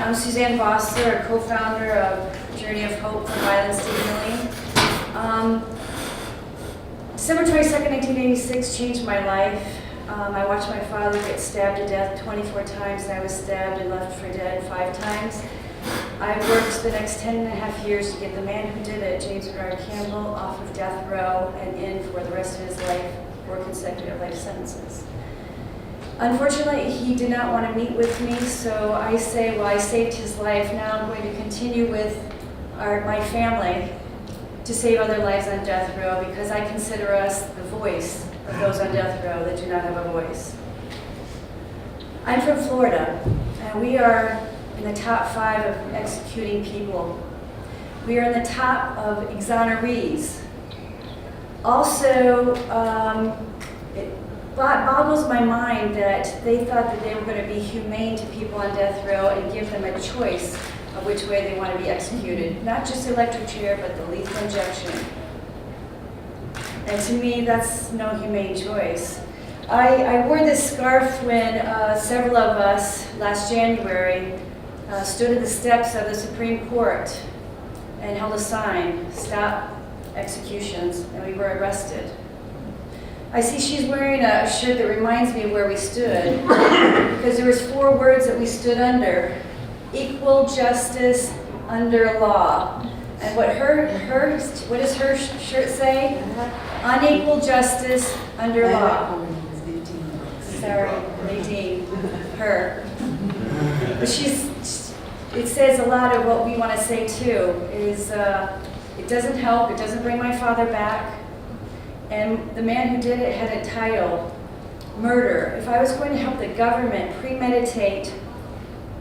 I'm SueZann Bosler, a co-founder of Journey of Hope from Violence to Healing. December 22nd, 1986 changed my life. I watched my father get stabbed to death 24 times, and I was stabbed and left for dead 5 times. I worked the next 10.5 years to get the man who did it, James Bernard Campbell, off of death row and in for the rest of his life, 4 consecutive life sentences. Unfortunately, he did not want to meet with me, so I say, well, I saved his life. Now I'm going to continue with my family to save other lives on death row, because I consider us the voice of those on death row that do not have a voice. I'm from Florida, and we are in the top 5 of executing people. We are in the top of exonerees. Also, it boggles my mind that they thought that they were going to be humane to people on death row and give them a choice of which way they want to be executed. Not just electric chair, but the lethal injection. And to me, that's no humane choice. I wore this scarf when several of us, last January, stood at the steps of the Supreme Court and held a sign, "Stop Executions," and we were arrested. I see she's wearing a shirt that reminds me of where we stood, because there was 4 words that we stood under: equal justice under law. And what does her shirt say? Unequal justice under law. Sorry, Nadine, her. But it says a lot of what we want to say too, is it doesn't help, it doesn't bring my father back. And the man who did it had a title, murder. If I was going to help the government premeditate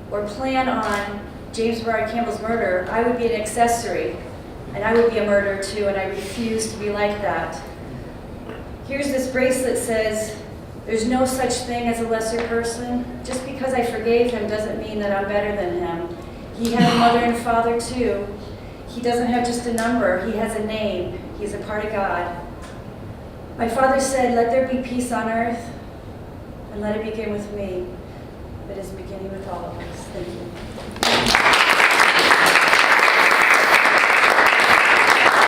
or plan on James Bernard Campbell's murder, I would be an accessory, and I would be a murderer too, and I refuse to be like that. Here's this bracelet that says, there's no such thing as a lesser person. Just because I forgave him doesn't mean that I'm better than him. He had a mother and father too. He doesn't have just a number, he has a name. He's a part of God. My father said, let there be peace on earth, and let it begin with me. It is beginning with all of us. Thank you.